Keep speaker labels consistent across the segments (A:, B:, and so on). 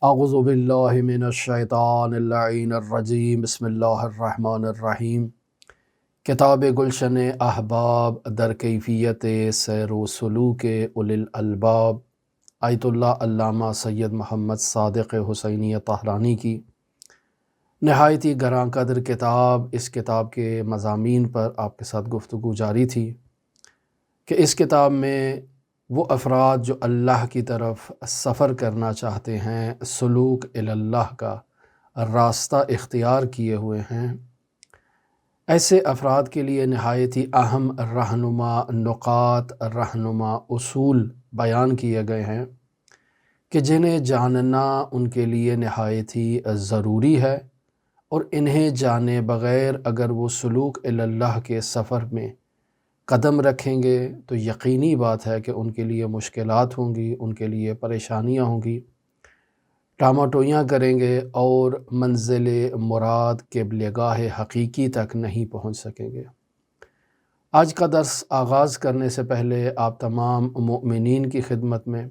A: اعوذ باللہ من الشیطان اللعین الرجیم بسم اللہ الرحمن الرحیم۔ کتاب گلشن احباب در کیفیت سیر و سلوک اولی الالباب، آیت اللہ علامہ سید محمد صادق حسینی طہرانی کی نہایت ہی گراں قدر کتاب۔ اس کتاب کے مضامین پر آپ کے ساتھ گفتگو جاری تھی کہ اس کتاب میں وہ افراد جو اللہ کی طرف سفر کرنا چاہتے ہیں، سلوک الی اللہ کا راستہ اختیار کیے ہوئے ہیں، ایسے افراد کے لیے نہایت ہی اہم رہنما نقاط، رہنما اصول بیان کیے گئے ہیں کہ جنہیں جاننا ان کے لیے نہایت ہی ضروری ہے، اور انہیں جانے بغیر اگر وہ سلوک الی اللہ کے سفر میں قدم رکھیں گے تو یقینی بات ہے کہ ان کے لیے مشکلات ہوں گی، ان کے لیے پریشانیاں ہوں گی، ٹاماٹویاں کریں گے اور منزل مراد قبلگاہ حقیقی تک نہیں پہنچ سکیں گے۔ آج کا درس آغاز کرنے سے پہلے آپ تمام مؤمنین کی خدمت میں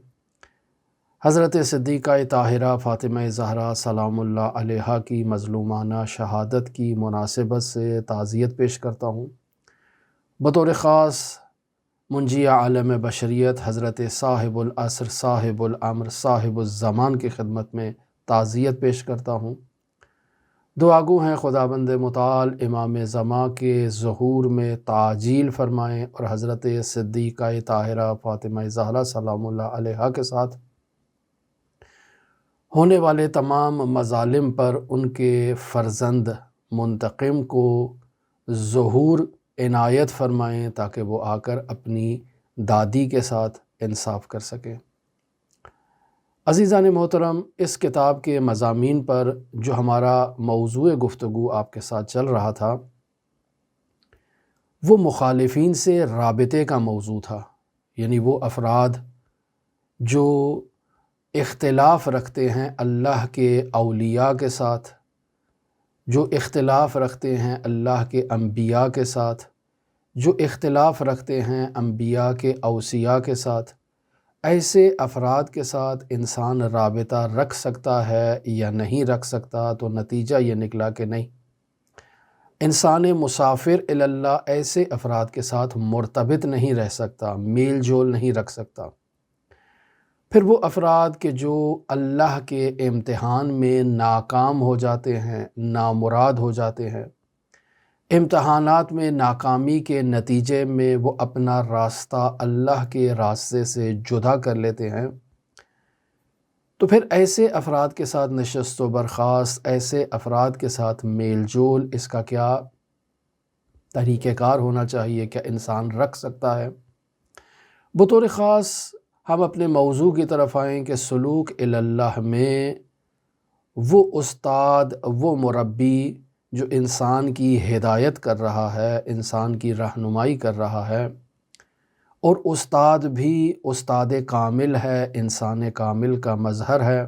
A: حضرت صدیقہ طاہرہ فاطمہ زہرا سلام اللہ علیہا کی مظلومانہ شہادت کی مناسبت سے تعزیت پیش کرتا ہوں۔ بطور خاص منجی عالم بشریت حضرت صاحب العصر، صاحب الامر، صاحب الزمان کی خدمت میں تعزیت پیش کرتا ہوں۔ دعاگو ہیں خداوند متعال امام زمان کے ظہور میں تعجیل فرمائیں اور حضرت صدیقہ طاہرہ فاطمہ زہرا سلام اللہ علیہا کے ساتھ ہونے والے تمام مظالم پر ان کے فرزند منتقم کو ظہور عنایت فرمائیں تاکہ وہ آ کر اپنی دادی کے ساتھ انصاف کر سکیں۔ عزیزان محترم، اس کتاب کے مضامین پر جو ہمارا موضوع گفتگو آپ کے ساتھ چل رہا تھا وہ مخالفین سے رابطے کا موضوع تھا، یعنی وہ افراد جو اختلاف رکھتے ہیں اللہ کے اولیاء کے ساتھ، جو اختلاف رکھتے ہیں اللہ کے انبیاء کے ساتھ، جو اختلاف رکھتے ہیں انبیاء کے اوصیاء کے ساتھ، ایسے افراد کے ساتھ انسان رابطہ رکھ سکتا ہے یا نہیں رکھ سکتا؟ تو نتیجہ یہ نکلا کہ نہیں، انسان مسافر الی اللہ ایسے افراد کے ساتھ مرتبط نہیں رہ سکتا، میل جول نہیں رکھ سکتا۔ پھر وہ افراد کہ جو اللہ کے امتحان میں ناکام ہو جاتے ہیں، نامراد ہو جاتے ہیں، امتحانات میں ناکامی کے نتیجے میں وہ اپنا راستہ اللہ کے راستے سے جدا کر لیتے ہیں، تو پھر ایسے افراد کے ساتھ نشست و برخاست، ایسے افراد کے ساتھ میل جول، اس کا کیا طریقہ کار ہونا چاہیے؟ کیا انسان رکھ سکتا ہے؟ بطور خاص ہم اپنے موضوع کی طرف آئیں کہ سلوک الی اللہ میں وہ استاد، وہ مربی جو انسان کی ہدایت کر رہا ہے، انسان کی رہنمائی کر رہا ہے، اور استاد بھی استاد کامل ہے، انسان کامل کا مظہر ہے۔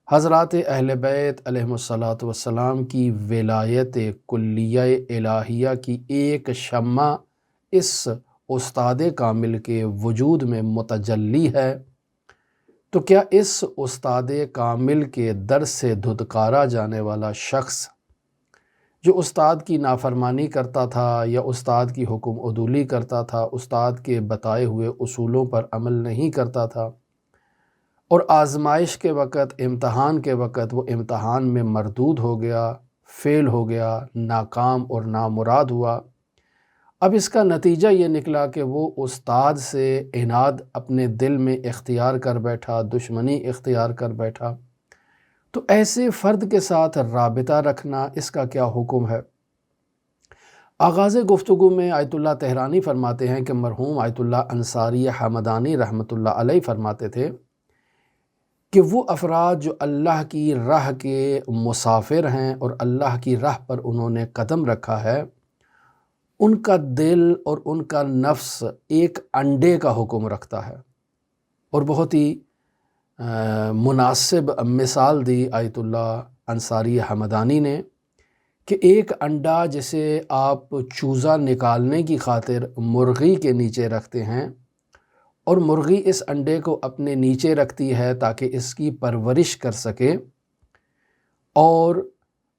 A: حضرات اہل بیت علیہم الصلاۃ والسلام کی ولایت کلیہ الہیہ کی ایک شمع اس استاد کامل کے وجود میں متجلی ہے، تو کیا اس استاد کامل کے در سے دھتکارا جانے والا شخص جو استاد کی نافرمانی کرتا تھا یا استاد کی حکم عدولی کرتا تھا، استاد کے بتائے ہوئے اصولوں پر عمل نہیں کرتا تھا، اور آزمائش کے وقت، امتحان کے وقت وہ امتحان میں مردود ہو گیا، فیل ہو گیا، ناکام اور نامراد ہوا، اب اس کا نتیجہ یہ نکلا کہ وہ استاد سے عناد اپنے دل میں اختیار کر بیٹھا، دشمنی اختیار کر بیٹھا، تو ایسے فرد کے ساتھ رابطہ رکھنا، اس کا کیا حکم ہے؟ آغاز گفتگو میں آیت اللہ طہرانی فرماتے ہیں کہ مرحوم آیت اللہ انصاری حمدانی رحمۃ اللہ علیہ فرماتے تھے کہ وہ افراد جو اللہ کی راہ کے مسافر ہیں اور اللہ کی راہ پر انہوں نے قدم رکھا ہے، ان کا دل اور ان کا نفس ایک انڈے کا حکم رکھتا ہے، اور بہت ہی مناسب مثال دی آیت اللہ انصاری حمدانی نے کہ ایک انڈا جسے آپ چوزہ نکالنے کی خاطر مرغی کے نیچے رکھتے ہیں، اور مرغی اس انڈے کو اپنے نیچے رکھتی ہے تاکہ اس کی پرورش کر سکے، اور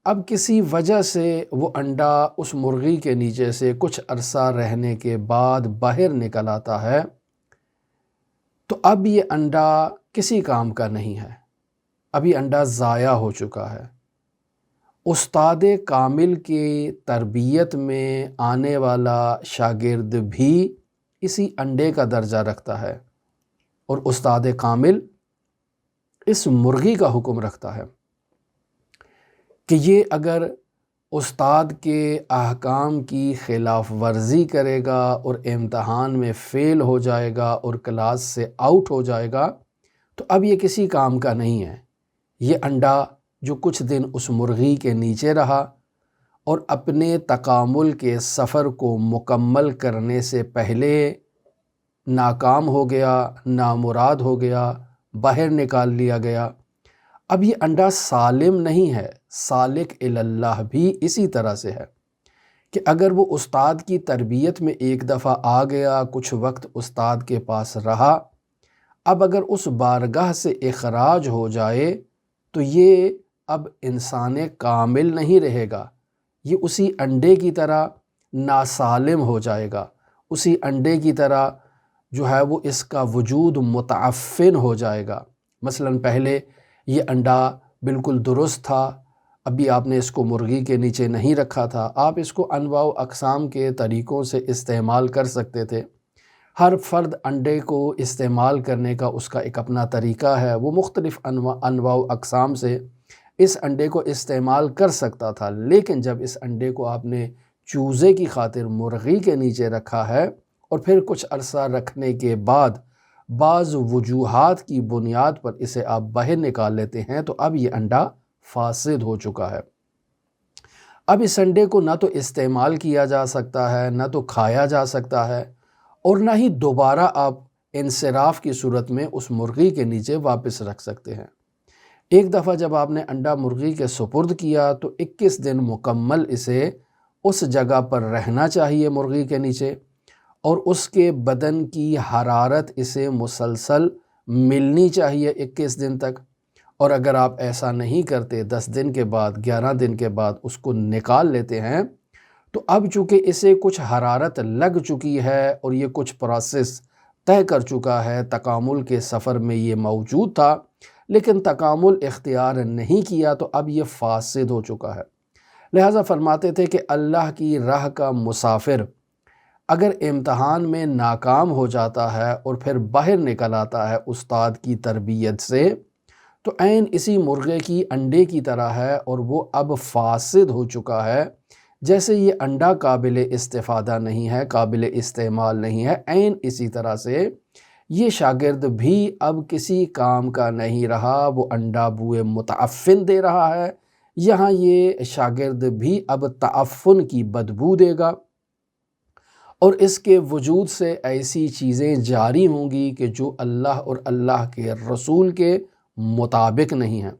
A: اب کسی وجہ سے وہ انڈا اس مرغی کے نیچے سے کچھ عرصہ رہنے کے بعد باہر نکل آتا ہے، تو اب یہ انڈا کسی کام کا نہیں ہے، اب یہ انڈا ضائع ہو چکا ہے۔ استاد کامل کی تربیت میں آنے والا شاگرد بھی اسی انڈے کا درجہ رکھتا ہے، اور استاد کامل اس مرغی کا حکم رکھتا ہے کہ یہ اگر استاد کے احکام کی خلاف ورزی کرے گا اور امتحان میں فیل ہو جائے گا اور کلاس سے آؤٹ ہو جائے گا تو اب یہ کسی کام کا نہیں ہے۔ یہ انڈا جو کچھ دن اس مرغی کے نیچے رہا اور اپنے تکامل کے سفر کو مکمل کرنے سے پہلے ناکام ہو گیا، نامراد ہو گیا، باہر نکال لیا گیا، اب یہ انڈا سالم نہیں ہے۔ سالک اللہ بھی اسی طرح سے ہے کہ اگر وہ استاد کی تربیت میں ایک دفعہ آ گیا، کچھ وقت استاد کے پاس رہا، اب اگر اس بارگاہ سے اخراج ہو جائے تو یہ اب انسان کامل نہیں رہے گا، یہ اسی انڈے کی طرح ناسالم ہو جائے گا، اسی انڈے کی طرح جو ہے وہ اس کا وجود متعفن ہو جائے گا۔ مثلا پہلے یہ انڈا بالکل درست تھا، ابھی آپ نے اس کو مرغی کے نیچے نہیں رکھا تھا، آپ اس کو انواع و اقسام کے طریقوں سے استعمال کر سکتے تھے۔ ہر فرد انڈے کو استعمال کرنے کا اس کا ایک اپنا طریقہ ہے، وہ مختلف انواع و اقسام سے اس انڈے کو استعمال کر سکتا تھا، لیکن جب اس انڈے کو آپ نے چوزے کی خاطر مرغی کے نیچے رکھا ہے اور پھر کچھ عرصہ رکھنے کے بعد بعض وجوہات کی بنیاد پر اسے آپ باہر نکال لیتے ہیں تو اب یہ انڈا فاسد ہو چکا ہے۔ اب اس انڈے کو نہ تو استعمال کیا جا سکتا ہے، نہ تو کھایا جا سکتا ہے، اور نہ ہی دوبارہ آپ انصراف کی صورت میں اس مرغی کے نیچے واپس رکھ سکتے ہیں۔ ایک دفعہ جب آپ نے انڈا مرغی کے سپرد کیا تو 21 دن مکمل اسے اس جگہ پر رہنا چاہیے مرغی کے نیچے، اور اس کے بدن کی حرارت اسے مسلسل ملنی چاہیے 21 دن تک، اور اگر آپ ایسا نہیں کرتے 10 دن کے بعد 11 دن کے بعد اس کو نکال لیتے ہیں تو اب چونکہ اسے کچھ حرارت لگ چکی ہے اور یہ کچھ پروسیس طے کر چکا ہے، تکامل کے سفر میں یہ موجود تھا لیکن تکامل اختیار نہیں کیا، تو اب یہ فاسد ہو چکا ہے۔ لہٰذا فرماتے تھے کہ اللہ کی راہ کا مسافر اگر امتحان میں ناکام ہو جاتا ہے اور پھر باہر نکل آتا ہے استاد کی تربیت سے تو عین اسی مرغے کی انڈے کی طرح ہے، اور وہ اب فاسد ہو چکا ہے۔ جیسے یہ انڈا قابل استفادہ نہیں ہے، قابل استعمال نہیں ہے، عین اسی طرح سے یہ شاگرد بھی اب کسی کام کا نہیں رہا، وہ انڈا بوئے متعفن دے رہا ہے، یہاں یہ شاگرد بھی اب تعفن کی بدبو دے گا، اور اس کے وجود سے ایسی چیزیں جاری ہوں گی کہ جو اللہ اور اللہ کے رسول کے مطابق نہیں ہیں۔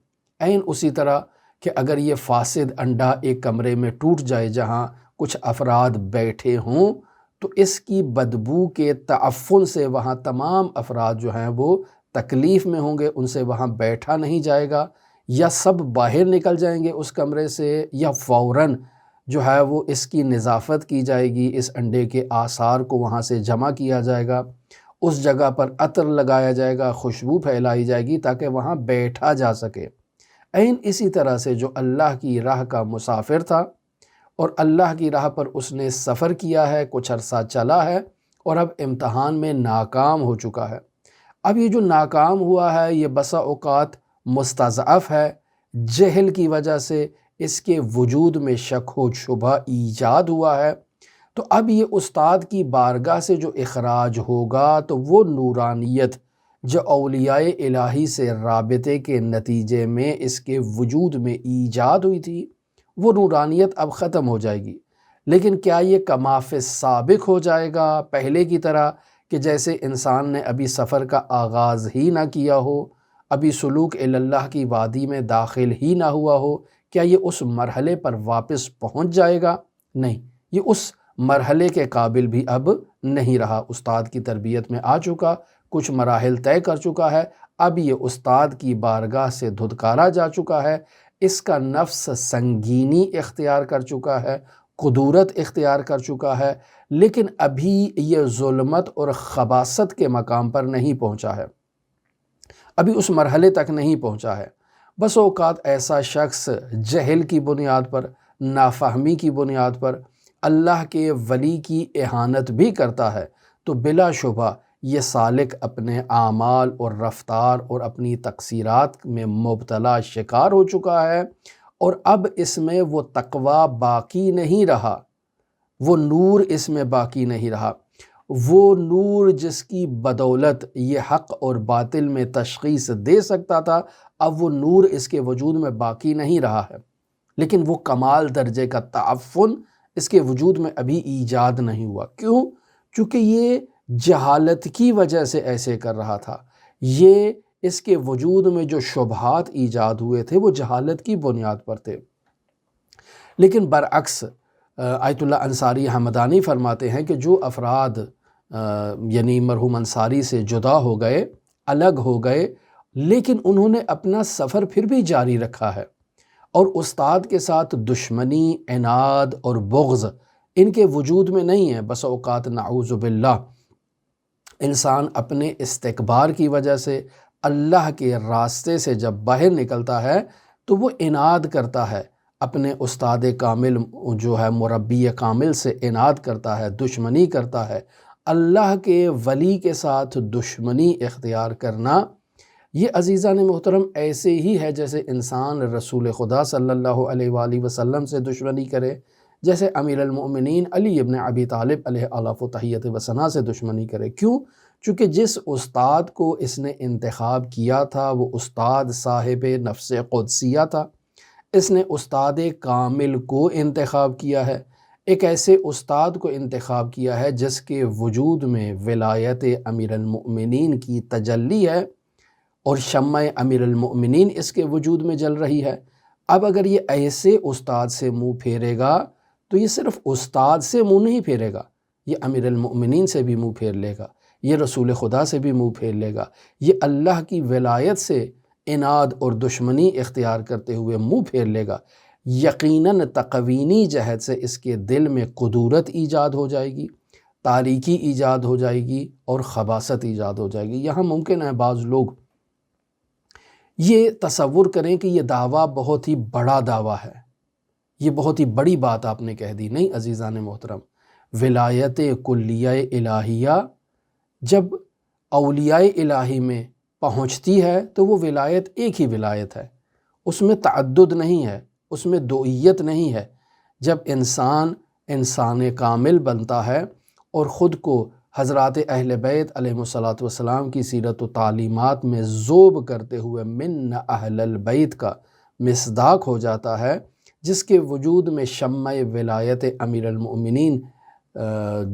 A: عین اسی طرح کہ اگر یہ فاسد انڈا ایک کمرے میں ٹوٹ جائے جہاں کچھ افراد بیٹھے ہوں تو اس کی بدبو کے تعفن سے وہاں تمام افراد جو ہیں وہ تکلیف میں ہوں گے، ان سے وہاں بیٹھا نہیں جائے گا، یا سب باہر نکل جائیں گے اس کمرے سے، یا فوراً جو ہے وہ اس کی نظافت کی جائے گی، اس انڈے کے آثار کو وہاں سے جمع کیا جائے گا، اس جگہ پر عطر لگایا جائے گا، خوشبو پھیلائی جائے گی تاکہ وہاں بیٹھا جا سکے۔ عین اسی طرح سے جو اللہ کی راہ کا مسافر تھا اور اللہ کی راہ پر اس نے سفر کیا ہے، کچھ عرصہ چلا ہے اور اب امتحان میں ناکام ہو چکا ہے، اب یہ جو ناکام ہوا ہے یہ بسا اوقات مستضعف ہے، جہل کی وجہ سے اس کے وجود میں شک و شبہ ایجاد ہوا ہے، تو اب یہ استاد کی بارگاہ سے جو اخراج ہوگا تو وہ نورانیت جو اولیاء الہی سے رابطے کے نتیجے میں اس کے وجود میں ایجاد ہوئی تھی وہ نورانیت اب ختم ہو جائے گی۔ لیکن کیا یہ کماف سابق ہو جائے گا پہلے کی طرح کہ جیسے انسان نے ابھی سفر کا آغاز ہی نہ کیا ہو، ابھی سلوک اللہ کی وادی میں داخل ہی نہ ہوا ہو، کیا یہ اس مرحلے پر واپس پہنچ جائے گا؟ نہیں، یہ اس مرحلے کے قابل بھی اب نہیں رہا، استاد کی تربیت میں آ چکا، کچھ مراحل طے کر چکا ہے، اب یہ استاد کی بارگاہ سے دھتکارا جا چکا ہے، اس کا نفس سنگینی اختیار کر چکا ہے، قدورت اختیار کر چکا ہے، لیکن ابھی یہ ظلمت اور خباثت کے مقام پر نہیں پہنچا ہے، ابھی اس مرحلے تک نہیں پہنچا ہے۔ بس اوقات ایسا شخص جہل کی بنیاد پر، نافہمی کی بنیاد پر اللہ کے ولی کی اہانت بھی کرتا ہے، تو بلا شبہ یہ سالک اپنے اعمال اور رفتار اور اپنی تقصیرات میں مبتلا شکار ہو چکا ہے، اور اب اس میں وہ تقوی باقی نہیں رہا، وہ نور اس میں باقی نہیں رہا، وہ نور جس کی بدولت یہ حق اور باطل میں تشخیص دے سکتا تھا، اب وہ نور اس کے وجود میں باقی نہیں رہا ہے، لیکن وہ کمال درجے کا تعفن اس کے وجود میں ابھی ایجاد نہیں ہوا۔ کیوں؟ چونکہ یہ جہالت کی وجہ سے ایسے کر رہا تھا، یہ اس کے وجود میں جو شبہات ایجاد ہوئے تھے وہ جہالت کی بنیاد پر تھے۔ لیکن برعکس آیت اللہ انصاری حمدانی فرماتے ہیں کہ جو افراد یعنی مرحوم انصاری سے جدا ہو گئے، الگ ہو گئے، لیکن انہوں نے اپنا سفر پھر بھی جاری رکھا ہے، اور استاد کے ساتھ دشمنی، عناد اور بغض ان کے وجود میں نہیں ہے۔ بس اوقات نعوذ باللہ انسان اپنے استکبار کی وجہ سے اللہ کے راستے سے جب باہر نکلتا ہے تو وہ عناد کرتا ہے، اپنے استاد کامل جو ہے مربی کامل سے عناد کرتا ہے، دشمنی کرتا ہے۔ اللہ کے ولی کے ساتھ دشمنی اختیار کرنا یہ عزیزان محترم ایسے ہی ہے جیسے انسان رسول خدا صلی اللہ علیہ وآلہ وسلم سے دشمنی کرے، جیسے امیر المؤمنین علی ابن ابی طالب علیہ آلاف و تحیت و ثنا سے دشمنی کرے۔ کیوں؟ چونکہ جس استاد کو اس نے انتخاب کیا تھا وہ استاد صاحب نفس قدسیہ تھا، اس نے استاد کامل کو انتخاب کیا ہے، ایک ایسے استاد کو انتخاب کیا ہے جس کے وجود میں ولایت امیر المؤمنین کی تجلی ہے، اور شمع امیر المؤمنین اس کے وجود میں جل رہی ہے۔ اب اگر یہ ایسے استاد سے منہ پھیرے گا تو یہ صرف استاد سے منہ نہیں پھیرے گا، یہ امیر المؤمنین سے بھی منہ پھیر لے گا، یہ رسول خدا سے بھی منہ پھیر لے گا، یہ اللہ کی ولایت سے عناد اور دشمنی اختیار کرتے ہوئے منہ پھیر لے گا۔ یقیناً تقوینی جہت سے اس کے دل میں قدورت ایجاد ہو جائے گی، تاریکی ایجاد ہو جائے گی، اور خباثت ایجاد ہو جائے گی۔ یہاں ممکن ہے بعض لوگ یہ تصور کریں کہ یہ دعویٰ بہت ہی بڑا دعویٰ ہے، یہ بہت ہی بڑی بات آپ نے کہہ دی۔ نہیں عزیزان محترم، ولایت کلیہ الہیہ جب اولیاء الہی میں پہنچتی ہے تو وہ ولایت ایک ہی ولایت ہے، اس میں تعدد نہیں ہے، اس میں دوئیت نہیں ہے۔ جب انسان کامل بنتا ہے اور خود کو حضرات اہل بیت علیہ السلام کی سیرت و تعلیمات میں ذوب کرتے ہوئے من اہل البیت کا مصداق ہو جاتا ہے، جس کے وجود میں شمع ولایت امیر المؤمنین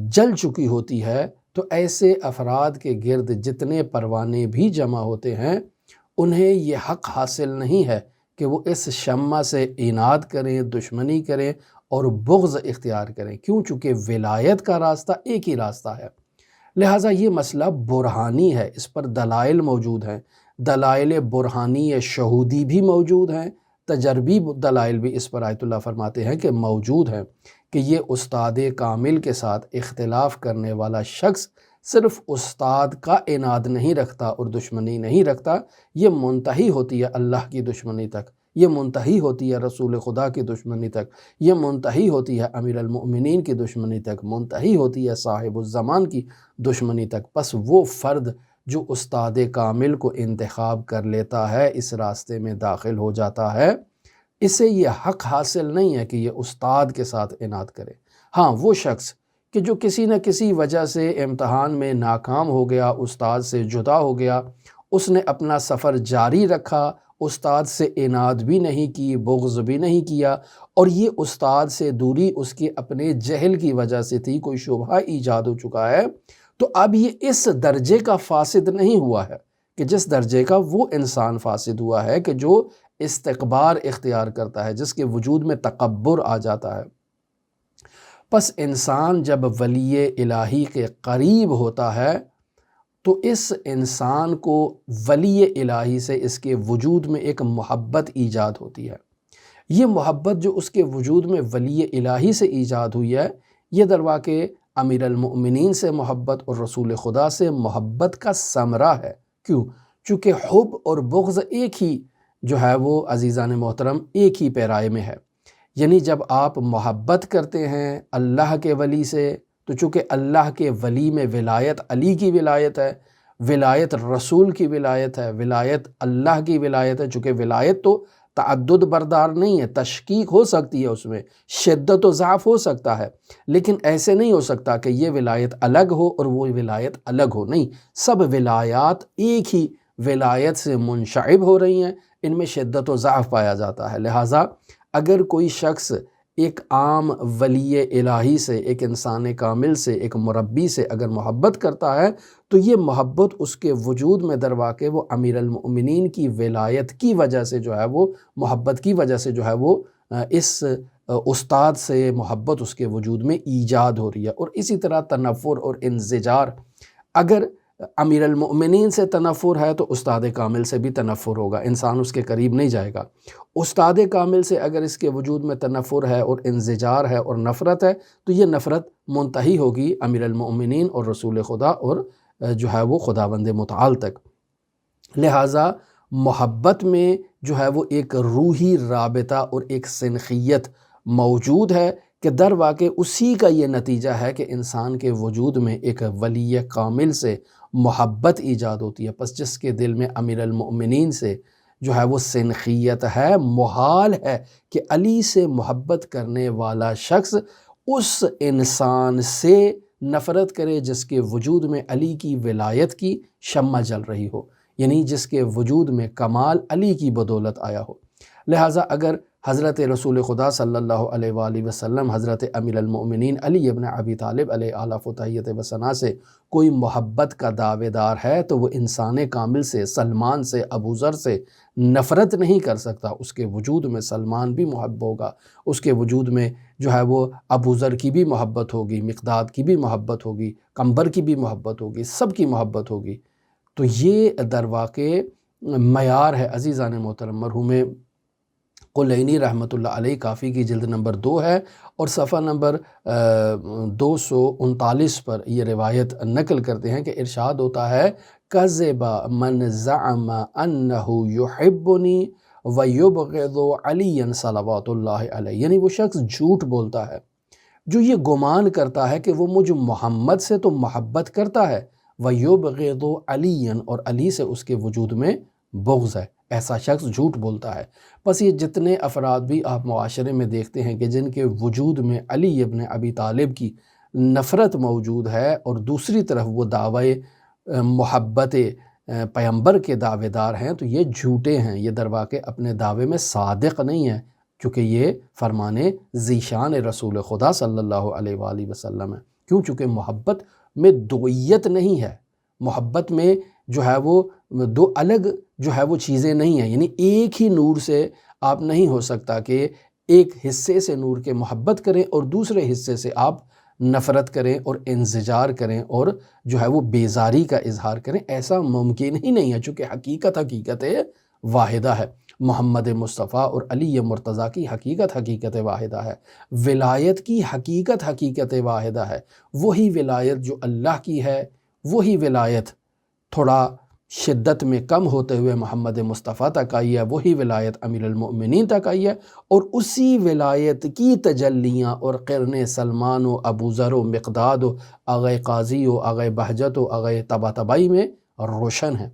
A: جل چکی ہوتی ہے، تو ایسے افراد کے گرد جتنے پروانے بھی جمع ہوتے ہیں انہیں یہ حق حاصل نہیں ہے کہ وہ اس شمع سے عناد کریں، دشمنی کریں اور بغض اختیار کریں۔ کیوں؟ چونکہ ولایت کا راستہ ایک ہی راستہ ہے، لہٰذا یہ مسئلہ برہانی ہے، اس پر دلائل موجود ہیں، دلائل برہانی شہودی بھی موجود ہیں، تجربی دلائل بھی اس پر آیت اللہ فرماتے ہیں کہ موجود ہیں، کہ یہ استاد کامل کے ساتھ اختلاف کرنے والا شخص صرف استاد کا عناد نہیں رکھتا اور دشمنی نہیں رکھتا، یہ منتہی ہوتی ہے اللہ کی دشمنی تک، یہ منتہی ہوتی ہے رسول خدا کی دشمنی تک، یہ منتہی ہوتی ہے امیر المؤمنین کی دشمنی تک، منتہی ہوتی ہے صاحب الزمان کی دشمنی تک۔ پس وہ فرد جو استاد کامل کو انتخاب کر لیتا ہے، اس راستے میں داخل ہو جاتا ہے، اسے یہ حق حاصل نہیں ہے کہ یہ استاد کے ساتھ عناد کرے۔ ہاں وہ شخص کہ جو کسی نہ کسی وجہ سے امتحان میں ناکام ہو گیا، استاد سے جدا ہو گیا، اس نے اپنا سفر جاری رکھا، استاد سے عناد بھی نہیں کی، بغض بھی نہیں کیا، اور یہ استاد سے دوری اس کے اپنے جہل کی وجہ سے تھی، کوئی شبہ ایجاد ہو چکا ہے، تو اب یہ اس درجے کا فاسد نہیں ہوا ہے کہ جس درجے کا وہ انسان فاسد ہوا ہے کہ جو استکبار اختیار کرتا ہے، جس کے وجود میں تکبر آ جاتا ہے۔ پس انسان جب ولی الہی کے قریب ہوتا ہے تو اس انسان کو ولی الہی سے اس کے وجود میں ایک محبت ایجاد ہوتی ہے۔ یہ محبت جو اس کے وجود میں ولی الہی سے ایجاد ہوئی ہے، یہ درواقع امیر المؤمنین سے محبت اور رسول خدا سے محبت کا ثمرہ ہے۔ کیوں؟ چونکہ حب اور بغض ایک ہی جو ہے وہ عزیزان محترم ایک ہی پیرائے میں ہے۔ یعنی جب آپ محبت کرتے ہیں اللہ کے ولی سے، تو چونکہ اللہ کے ولی میں ولایت علی کی ولایت ہے، ولایت رسول کی ولایت ہے، ولایت اللہ کی ولایت ہے۔ چونکہ ولایت تو تعدد بردار نہیں ہے، تشکیک ہو سکتی ہے، اس میں شدت و ضعف ہو سکتا ہے، لیکن ایسے نہیں ہو سکتا کہ یہ ولایت الگ ہو اور وہ ولایت الگ ہو۔ نہیں، سب ولایات ایک ہی ولایت سے منشعب ہو رہی ہیں، ان میں شدت و ضعف پایا جاتا ہے۔ لہٰذا اگر کوئی شخص ایک عام ولی الہی سے، ایک انسان کامل سے، ایک مربی سے اگر محبت کرتا ہے، تو یہ محبت اس کے وجود میں درواقع وہ امیر المؤمنین کی ولایت کی وجہ سے جو ہے وہ محبت کی وجہ سے جو ہے وہ اس استاد سے محبت اس کے وجود میں ایجاد ہو رہی ہے۔ اور اسی طرح تنفر اور انزجار، اگر امیر المؤمنین سے تنفر ہے تو استاد کامل سے بھی تنفر ہوگا، انسان اس کے قریب نہیں جائے گا۔ استاد کامل سے اگر اس کے وجود میں تنفر ہے اور انزجار ہے اور نفرت ہے، تو یہ نفرت منتہی ہوگی امیر المؤمنین اور رسول خدا اور جو ہے وہ خداوند متعال تک۔ لہٰذا محبت میں جو ہے وہ ایک روحی رابطہ اور ایک سنخیت موجود ہے کہ در واقع اسی کا یہ نتیجہ ہے کہ انسان کے وجود میں ایک ولی کامل سے محبت ایجاد ہوتی ہے۔ پس جس کے دل میں امیر المؤمنین سے جو ہے وہ سنخیت ہے، محال ہے کہ علی سے محبت کرنے والا شخص اس انسان سے نفرت کرے جس کے وجود میں علی کی ولایت کی شمع جل رہی ہو، یعنی جس کے وجود میں کمال علی کی بدولت آیا ہو۔ لہٰذا اگر حضرت رسول خدا صلی اللہ علیہ وآلہ وسلم، حضرت امیر المؤمنین علی ابن ابی طالب علیہ اعلیٰ فتحیت و ثنا سے کوئی محبت کا دعوے دار ہے، تو وہ انسان کامل سے، سلمان سے، ابوذر سے نفرت نہیں کر سکتا۔ اس کے وجود میں سلمان بھی محب ہوگا، اس کے وجود میں جو ہے وہ ابوذر کی بھی محبت ہوگی، مقداد کی بھی محبت ہوگی، قنبر کی بھی محبت ہوگی، سب کی محبت ہوگی۔ تو یہ در واقع معیار ہے عزیزان محترم۔ مرحوم قلینی رحمۃ اللہ علیہ کافی کی جلد نمبر 2 ہے اور صفحہ نمبر 239 پر یہ روایت نقل کرتے ہیں کہ ارشاد ہوتا ہے، کذب من زعم انہ یحبنی ویبغض علی صلوات اللہ علیہ، یعنی وہ شخص جھوٹ بولتا ہے جو یہ گمان کرتا ہے کہ وہ مجھ محمد سے تو محبت کرتا ہے، ویبغض علی، اور علی سے اس کے وجود میں بغض ہے۔ ایسا شخص جھوٹ بولتا ہے۔ پس یہ جتنے افراد بھی آپ معاشرے میں دیکھتے ہیں کہ جن کے وجود میں علی ابن ابی طالب کی نفرت موجود ہے اور دوسری طرف وہ دعوی محبت پیغمبر کے دعوے دار ہیں، تو یہ جھوٹے ہیں، یہ در واقع اپنے دعوے میں صادق نہیں ہے، کیونکہ یہ فرمان ذیشان رسول خدا صلی اللہ علیہ وآلہ وسلم ہے۔ کیوں؟ چونکہ محبت میں دوئیت نہیں ہے، محبت میں جو ہے وہ دو الگ جو ہے وہ چیزیں نہیں ہیں، یعنی ایک ہی نور سے آپ نہیں ہو سکتا کہ ایک حصے سے نور کے محبت کریں اور دوسرے حصے سے آپ نفرت کریں اور انزجار کریں اور جو ہے وہ بیزاری کا اظہار کریں، ایسا ممکن ہی نہیں ہے، چونکہ حقیقت واحدہ ہے۔ محمد مصطفیٰ اور علی مرتضیٰ کی حقیقت واحدہ ہے، ولایت کی حقیقت واحدہ ہے۔ وہی ولایت جو اللہ کی ہے، وہی ولایت تھوڑا شدت میں کم ہوتے ہوئے محمد مصطفیٰ تک آئی ہے، وہی ولایت امیر المؤمنین تک آئی ہے، اور اسی ولایت کی تجلیاں اور قرن سلمان و ابوذر و مقداد و آغا قاضی و آغا بہجت و آغا طباطبائی میں روشن ہے۔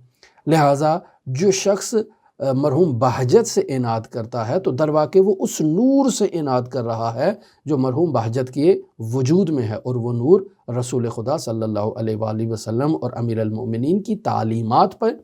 A: لہٰذا جو شخص مرحوم بہجت سے عناد کرتا ہے تو در واقع وہ اس نور سے عناد کر رہا ہے جو مرحوم بہجت کے وجود میں ہے، اور وہ نور رسول خدا صلی اللہ علیہ وآلہ وسلم اور امیر المؤمنین کی تعلیمات پر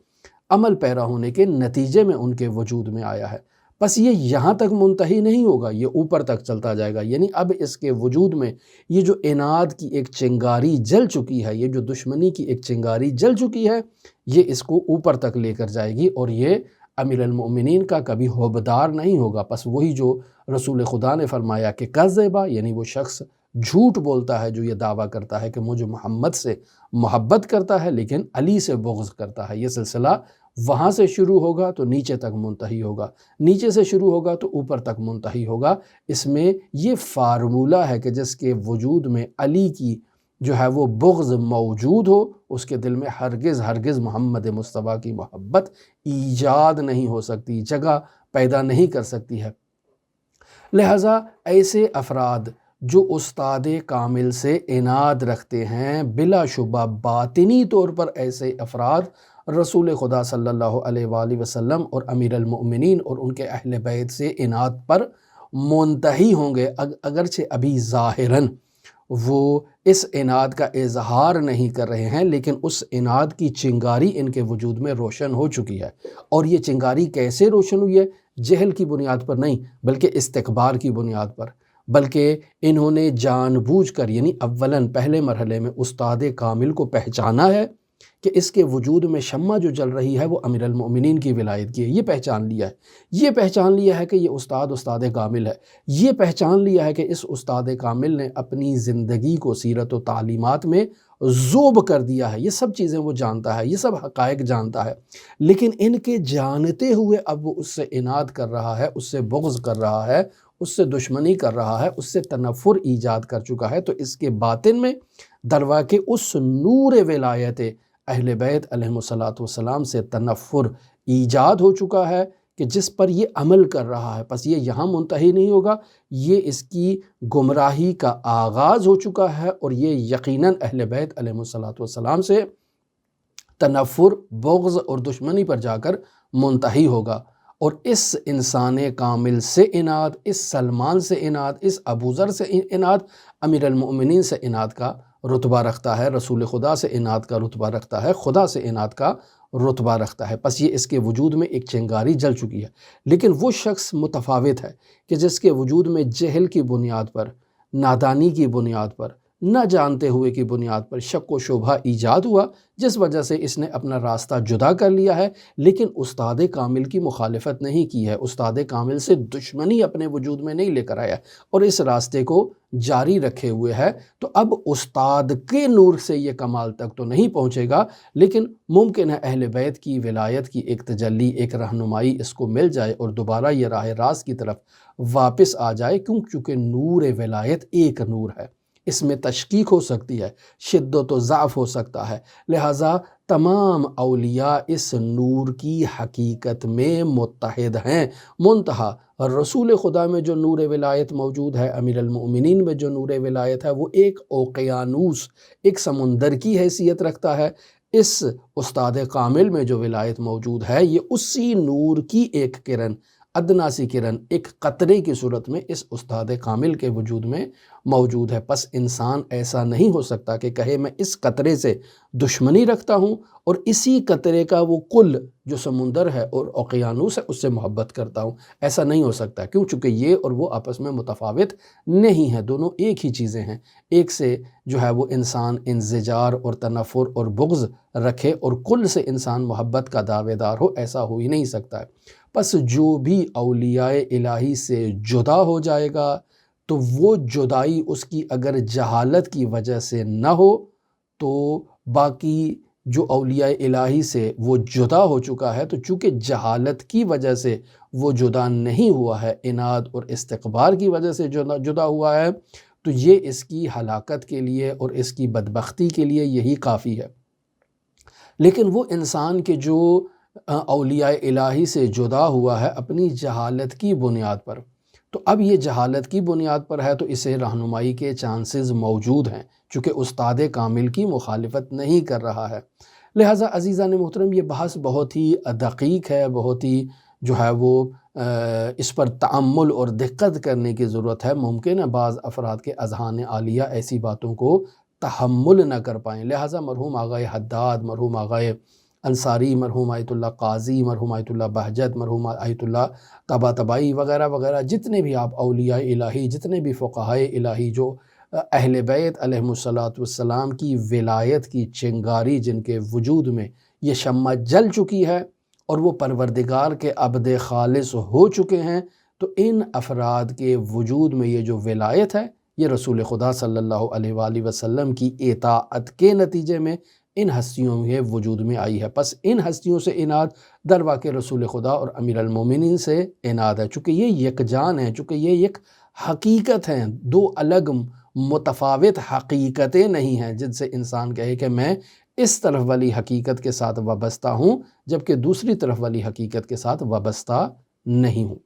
A: عمل پیرا ہونے کے نتیجے میں ان کے وجود میں آیا ہے۔ بس یہ یہاں تک منتہی نہیں ہوگا، یہ اوپر تک چلتا جائے گا، یعنی اب اس کے وجود میں یہ جو عناد کی ایک چنگاری جل چکی ہے، یہ جو دشمنی کی ایک چنگاری جل چکی ہے، یہ اس کو اوپر تک لے کر جائے گی، اور یہ امیر المؤمنین کا کبھی حوبدار نہیں ہوگا۔ پس وہی جو رسول خدا نے فرمایا کہ کذبہ، یعنی وہ شخص جھوٹ بولتا ہے جو یہ دعویٰ کرتا ہے کہ مجھے محمد سے محبت کرتا ہے لیکن علی سے بغض کرتا ہے۔ یہ سلسلہ وہاں سے شروع ہوگا تو نیچے تک منتہی ہوگا، نیچے سے شروع ہوگا تو اوپر تک منتہی ہوگا۔ اس میں یہ فارمولہ ہے کہ جس کے وجود میں علی کی جو ہے وہ بغض موجود ہو، اس کے دل میں ہرگز محمد مصطفیٰ کی محبت ایجاد نہیں ہو سکتی، جگہ پیدا نہیں کر سکتی ہے۔ لہٰذا ایسے افراد جو استاد کامل سے عناد رکھتے ہیں، بلا شبہ باطنی طور پر ایسے افراد رسول خدا صلی اللہ علیہ وآلہ وسلم اور امیر المؤمنین اور ان کے اہل بیت سے عناد پر منتہی ہوں گے، اگرچہ ابھی ظاہراً وہ اس عناد کا اظہار نہیں کر رہے ہیں، لیکن اس عناد کی چنگاری ان کے وجود میں روشن ہو چکی ہے۔ اور یہ چنگاری کیسے روشن ہوئی ہے؟ جہل کی بنیاد پر نہیں، بلکہ استکبار کی بنیاد پر، بلکہ انہوں نے جان بوجھ کر، یعنی اولاً پہلے مرحلے میں استاد کامل کو پہچانا ہے کہ اس کے وجود میں شمع جو جل رہی ہے وہ امیر المؤمنین کی ولایت کی ہے، یہ پہچان لیا ہے۔ یہ پہچان لیا ہے کہ یہ استاد کامل ہے۔ یہ پہچان لیا ہے کہ اس استاد کامل نے اپنی زندگی کو سیرت و تعلیمات میں ذوب کر دیا ہے۔ یہ سب چیزیں وہ جانتا ہے، یہ سب حقائق جانتا ہے، لیکن ان کے جانتے ہوئے اب وہ اس سے عناد کر رہا ہے، اس سے بغض کر رہا ہے، اس سے دشمنی کر رہا ہے، اس سے تنفر ایجاد کر چکا ہے۔ تو اس کے باطن میں درواقع اس نور ولایت اہل بیت علیہم السلام سے تنفر ایجاد ہو چکا ہے کہ جس پر یہ عمل کر رہا ہے۔ پس یہ یہاں منتہی نہیں ہوگا، یہ اس کی گمراہی کا آغاز ہو چکا ہے، اور یہ یقیناً اہل بیت علیہم السلام سے تنفر، بغض اور دشمنی پر جا کر منتہی ہوگا۔ اور اس انسان کامل سے عناد، اس سلمان سے عناد، اس ابوذر سے عناد امیر المؤمنین سے عناد کا رتبہ رکھتا ہے، رسول خدا سے عناد کا رتبہ رکھتا ہے، خدا سے عناد کا رتبہ رکھتا ہے۔ پس یہ اس کے وجود میں ایک چنگاری جل چکی ہے۔ لیکن وہ شخص متفاوت ہے کہ جس کے وجود میں جہل کی بنیاد پر، نادانی کی بنیاد پر، نہ جانتے ہوئے کی بنیاد پر شک و شبہ ایجاد ہوا، جس وجہ سے اس نے اپنا راستہ جدا کر لیا ہے، لیکن استاد کامل کی مخالفت نہیں کی ہے، استاد کامل سے دشمنی اپنے وجود میں نہیں لے کر آیا اور اس راستے کو جاری رکھے ہوئے ہے۔ تو اب استاد کے نور سے یہ کمال تک تو نہیں پہنچے گا، لیکن ممکن ہے اہل بیت کی ولایت کی ایک تجلی، ایک رہنمائی اس کو مل جائے اور دوبارہ یہ راہ راست کی طرف واپس آ جائے، کیونکہ نور ولایت ایک نور ہے، اس میں تشکیک ہو سکتی ہے، شدت و ضعف ہو سکتا ہے، لہٰذا تمام اولیاء اس نور کی حقیقت میں متحد ہیں۔ منتہا رسول خدا میں جو نور ولایت موجود ہے، امیر المؤمنین میں جو نور ولایت ہے، وہ ایک اوقیانوس، ایک سمندر کی حیثیت رکھتا ہے۔ اس استاد کامل میں جو ولایت موجود ہے، یہ اسی نور کی ایک کرن، ادنا سی کرن، ایک قطرے کی صورت میں اس استاد کامل کے وجود میں موجود ہے۔ پس انسان ایسا نہیں ہو سکتا کہ کہے میں اس قطرے سے دشمنی رکھتا ہوں اور اسی قطرے کا وہ کل جو سمندر ہے اور اوقیانوس ہے اس سے محبت کرتا ہوں۔ ایسا نہیں ہو سکتا، کیوں؟ چونکہ یہ اور وہ آپس میں متفاوت نہیں ہیں، دونوں ایک ہی چیزیں ہیں۔ ایک سے جو ہے وہ انسان انزجار اور تنفر اور بغض رکھے اور کل سے انسان محبت کا دعوے دار ہو، ایسا ہو ہی نہیں سکتا ہے۔ پس جو بھی اولیاء الہی سے جدا ہو جائے گا تو وہ جدائی اس کی اگر جہالت کی وجہ سے نہ ہو تو باقی جو اولیاء الہی سے وہ جدا ہو چکا ہے، تو چونکہ جہالت کی وجہ سے وہ جدا نہیں ہوا ہے، عناد اور استکبار کی وجہ سے جدا ہوا ہے، تو یہ اس کی ہلاکت کے لیے اور اس کی بدبختی کے لیے یہی کافی ہے۔ لیکن وہ انسان کے جو اولیاء الہی سے جدا ہوا ہے اپنی جہالت کی بنیاد پر، تو اب یہ جہالت کی بنیاد پر ہے تو اسے رہنمائی کے چانسز موجود ہیں، چونکہ استاد کامل کی مخالفت نہیں کر رہا ہے۔ لہٰذا عزیزان محترم، یہ بحث بہت ہی دقیق ہے، بہت ہی جو ہے وہ اس پر تأمل اور دقت کرنے کی ضرورت ہے۔ ممکن ہے بعض افراد کے اذہان عالیہ ایسی باتوں کو تحمل نہ کر پائیں، لہٰذا مرحوم آغائے حداد، مرحوم آغائے انصاری، مرحوم آیت اللہ قاضی، مرحوم آیت اللہ بہجت، مرحوم آیت اللہ طباطبائی وغیرہ وغیرہ، جتنے بھی آپ اولیاء الہی، جتنے بھی فقہائے الہی جو اہل بیت علیہم السلام کی ولایت کی چنگاری جن کے وجود میں یہ شمع جل چکی ہے اور وہ پروردگار کے عبد خالص ہو چکے ہیں، تو ان افراد کے وجود میں یہ جو ولایت ہے یہ رسول خدا صلی اللہ علیہ وآلہ وسلم کی اطاعت کے نتیجے میں ان ہستیوں کے وجود میں آئی ہے۔ پس ان ہستیوں سے اناد در واقع رسول خدا اور امیر المومنین سے اناد ہے، چونکہ یہ یکجان ہیں، چونکہ یہ ایک حقیقت ہیں، دو الگ متفاوت حقیقتیں نہیں ہیں جن سے انسان کہے کہ میں اس طرف والی حقیقت کے ساتھ وابستہ ہوں جبکہ دوسری طرف والی حقیقت کے ساتھ وابستہ نہیں ہوں۔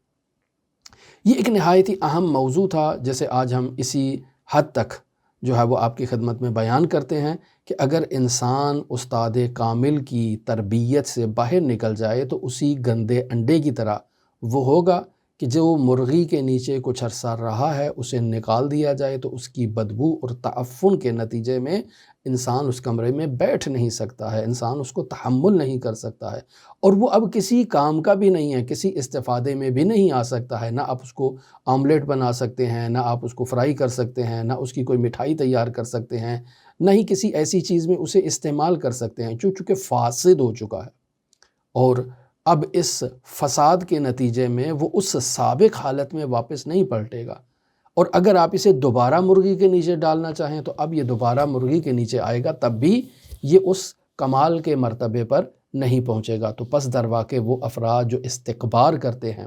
A: یہ ایک نہایت ہی اہم موضوع تھا جیسے آج ہم اسی حد تک جو ہے وہ آپ کی خدمت میں بیان کرتے ہیں کہ اگر انسان استاد کامل کی تربیت سے باہر نکل جائے تو اسی گندے انڈے کی طرح وہ ہوگا کہ جو مرغی کے نیچے کچھ عرصہ رہا ہے اسے نکال دیا جائے تو اس کی بدبو اور تعفن کے نتیجے میں انسان اس کمرے میں بیٹھ نہیں سکتا ہے، انسان اس کو تحمل نہیں کر سکتا ہے، اور وہ اب کسی کام کا بھی نہیں ہے، کسی استفادے میں بھی نہیں آ سکتا ہے۔ نہ آپ اس کو آملیٹ بنا سکتے ہیں، نہ آپ اس کو فرائی کر سکتے ہیں، نہ اس کی کوئی مٹھائی تیار کر سکتے ہیں، نہ ہی کسی ایسی چیز میں اسے استعمال کر سکتے ہیں چونکہ فاسد ہو چکا ہے، اور اب اس فساد کے نتیجے میں وہ اس سابق حالت میں واپس نہیں پلٹے گا، اور اگر آپ اسے دوبارہ مرغی کے نیچے ڈالنا چاہیں تو اب یہ دوبارہ مرغی کے نیچے آئے گا، تب بھی یہ اس کمال کے مرتبے پر نہیں پہنچے گا۔ تو پس در واقع وہ افراد جو استکبار کرتے ہیں،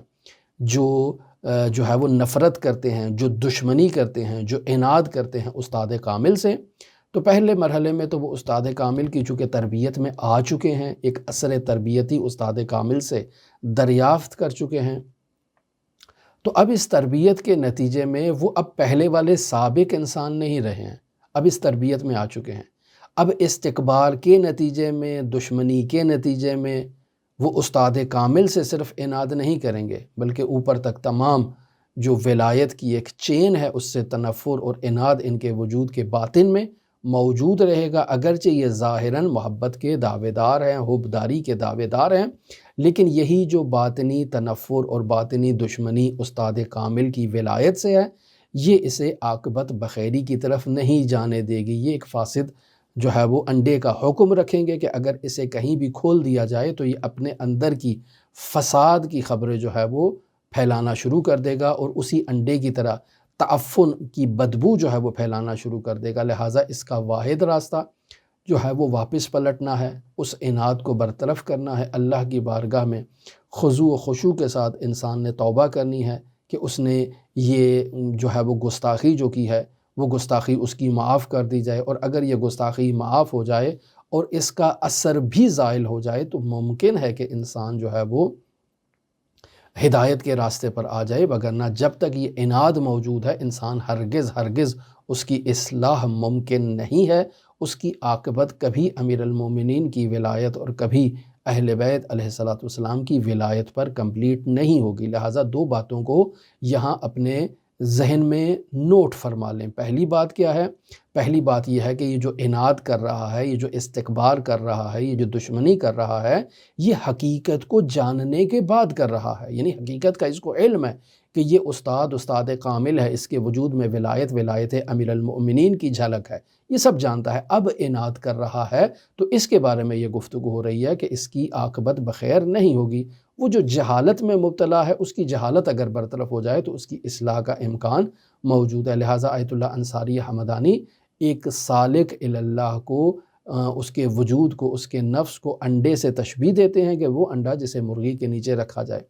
A: جو ہے وہ نفرت کرتے ہیں، جو دشمنی کرتے ہیں، جو عناد کرتے ہیں استاد کامل سے، تو پہلے مرحلے میں تو وہ استاد کامل کی چونکہ تربیت میں آ چکے ہیں، ایک اثر تربیتی استاد کامل سے دریافت کر چکے ہیں، تو اب اس تربیت کے نتیجے میں وہ اب پہلے والے سابق انسان نہیں رہے ہیں، اب اس تربیت میں آ چکے ہیں۔ اب استکبار کے نتیجے میں، دشمنی کے نتیجے میں وہ استاد کامل سے صرف عناد نہیں کریں گے بلکہ اوپر تک تمام جو ولایت کی ایک چین ہے اس سے تنفر اور عناد ان کے وجود کے باطن میں موجود رہے گا، اگرچہ یہ ظاہراً محبت کے دعوے دار ہیں، حبداری کے دعوے دار ہیں، لیکن یہی جو باطنی تنفر اور باطنی دشمنی استاد کامل کی ولایت سے ہے یہ اسے عاقبت بخیری کی طرف نہیں جانے دے گی۔ یہ ایک فاسد جو ہے وہ انڈے کا حکم رکھیں گے کہ اگر اسے کہیں بھی کھول دیا جائے تو یہ اپنے اندر کی فساد کی خبریں جو ہے وہ پھیلانا شروع کر دے گا، اور اسی انڈے کی طرح تعفن کی بدبو جو ہے وہ پھیلانا شروع کر دے گا۔ لہٰذا اس کا واحد راستہ جو ہے وہ واپس پلٹنا ہے، اس عناد کو برطرف کرنا ہے، اللہ کی بارگاہ میں خضوع و خشوع کے ساتھ انسان نے توبہ کرنی ہے کہ اس نے یہ جو ہے وہ گستاخی جو کی ہے وہ گستاخی اس کی معاف کر دی جائے، اور اگر یہ گستاخی معاف ہو جائے اور اس کا اثر بھی زائل ہو جائے تو ممکن ہے کہ انسان جو ہے وہ ہدایت کے راستے پر آ جائے، وگرنہ جب تک یہ عناد موجود ہے انسان ہرگز اس کی اصلاح ممکن نہیں ہے، اس کی عاقبت کبھی امیر المومنین کی ولایت اور کبھی اہل بیت علیہ السلام کی ولایت پر کمپلیٹ نہیں ہوگی۔ لہٰذا دو باتوں کو یہاں اپنے ذہن میں نوٹ فرما لیں۔ پہلی بات کیا ہے؟ پہلی بات یہ ہے کہ یہ جو عناد کر رہا ہے، یہ جو استکبار کر رہا ہے، یہ جو دشمنی کر رہا ہے، یہ حقیقت کو جاننے کے بعد کر رہا ہے، یعنی حقیقت کا اس کو علم ہے کہ یہ استاد کامل ہے، اس کے وجود میں ولایت امیر المؤمنین کی جھلک ہے، یہ سب جانتا ہے، اب عناد کر رہا ہے تو اس کے بارے میں یہ گفتگو ہو رہی ہے کہ اس کی عاقبت بخیر نہیں ہوگی۔ وہ جو جہالت میں مبتلا ہے اس کی جہالت اگر برطرف ہو جائے تو اس کی اصلاح کا امکان موجود ہے۔ لہٰذا آیت اللہ انصاری حمدانی ایک سالک اللہ کو، اس کے وجود کو، اس کے نفس کو انڈے سے تشبیہ دیتے ہیں کہ وہ انڈا جسے مرغی کے نیچے رکھا جائے۔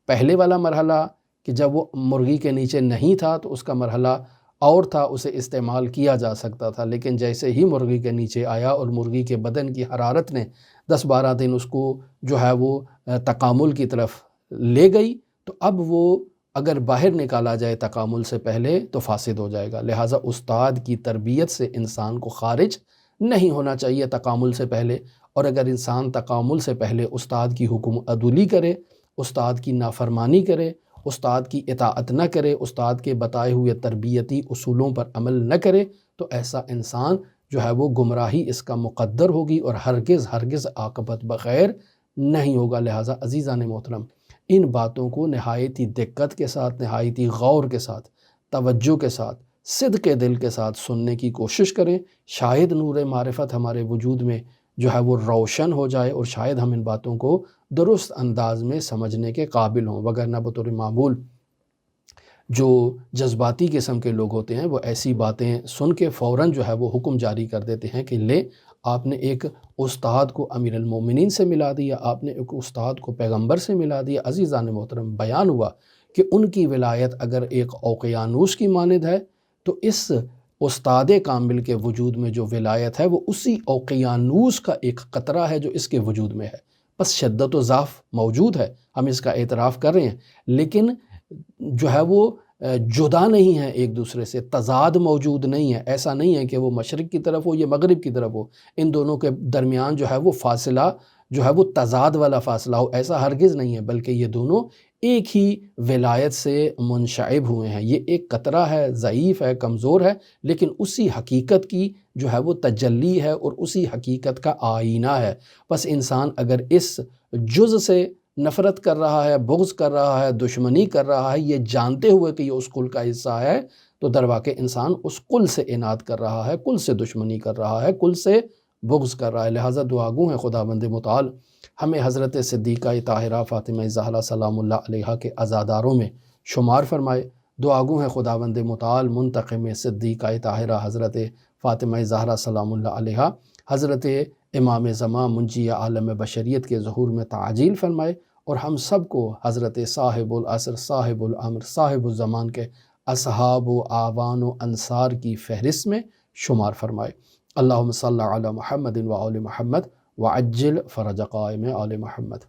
A: پہلے والا مرحلہ کہ جب وہ مرغی کے نیچے نہیں تھا تو اس کا مرحلہ اور تھا، اسے استعمال کیا جا سکتا تھا، لیکن جیسے ہی مرغی کے نیچے آیا اور مرغی کے بدن کی حرارت نے 10-12 دن اس کو جو ہے وہ تکامل کی طرف لے گئی، تو اب وہ اگر باہر نکالا جائے تکامل سے پہلے تو فاسد ہو جائے گا۔ لہٰذا استاد کی تربیت سے انسان کو خارج نہیں ہونا چاہیے تکامل سے پہلے، اور اگر انسان تکامل سے پہلے استاد کی حکم عدولی کرے، استاد کی نافرمانی کرے، استاد کی اطاعت نہ کرے، استاد کے بتائے ہوئے تربیتی اصولوں پر عمل نہ کرے، تو ایسا انسان جو ہے وہ گمراہی اس کا مقدر ہوگی اور ہرگز عاقبت بخیر نہیں ہوگا۔ لہٰذا عزیزان محترم، ان باتوں کو نہایت ہی دقت کے ساتھ، نہایت ہی غور کے ساتھ، توجہ کے ساتھ، صدق دل کے ساتھ سننے کی کوشش کریں، شاید نور معرفت ہمارے وجود میں جو ہے وہ روشن ہو جائے اور شاید ہم ان باتوں کو درست انداز میں سمجھنے کے قابل ہوں، وگرنہ بطور معمول جو جذباتی قسم کے لوگ ہوتے ہیں وہ ایسی باتیں سن کے فوراً جو ہے وہ حکم جاری کر دیتے ہیں کہ لے، آپ نے ایک استاد کو امیر المومنین سے ملا دیا، آپ نے ایک استاد کو پیغمبر سے ملا دیا۔ عزیزان محترم، بیان ہوا کہ ان کی ولایت اگر ایک اوقیانوس کی مانند ہے تو اس استاد کامل کے وجود میں جو ولایت ہے وہ اسی اوقیانوس کا ایک قطرہ ہے جو اس کے وجود میں ہے۔ بس شدت و ضعف موجود ہے، ہم اس کا اعتراف کر رہے ہیں، لیکن جو ہے وہ جدا نہیں ہے ایک دوسرے سے، تضاد موجود نہیں ہے۔ ایسا نہیں ہے کہ وہ مشرق کی طرف ہو یا مغرب کی طرف ہو، ان دونوں کے درمیان جو ہے وہ فاصلہ جو ہے وہ تضاد والا فاصلہ ہو، ایسا ہرگز نہیں ہے، بلکہ یہ دونوں ایک ہی ولایت سے منشعب ہوئے ہیں۔ یہ ایک قطرہ ہے، ضعیف ہے، کمزور ہے، لیکن اسی حقیقت کی جو ہے وہ تجلی ہے اور اسی حقیقت کا آئینہ ہے۔ بس انسان اگر اس جز سے نفرت کر رہا ہے، بغض کر رہا ہے، دشمنی کر رہا ہے، یہ جانتے ہوئے کہ یہ اس کل کا حصہ ہے، تو در واقع انسان اس کل سے عناد کر رہا ہے، کل سے دشمنی کر رہا ہے، کل سے بغض کر رہا ہے۔ لہٰذا دعا گو ہیں خداوند متعال ہمیں حضرت صدیقہ طاہرہ فاطمہ زہرا سلام اللہ علیہا کے عزاداروں میں شمار فرمائے۔ دعا گو ہیں خداوند متعال منتقم صدیقہ طاہرہ حضرت فاطمہ زہرا سلام اللہ علیہا، حضرت امام زمان منجی عالم بشریت کے ظہور میں تعجیل فرمائے، اور ہم سب کو حضرت صاحب العصر، صاحب الامر، صاحب الزمان کے اصحاب و اعوان و انصار کی فہرست میں شمار فرمائے۔ اللہم صلی علی محمد و آل محمد وعجل فرج قائم آل محمد۔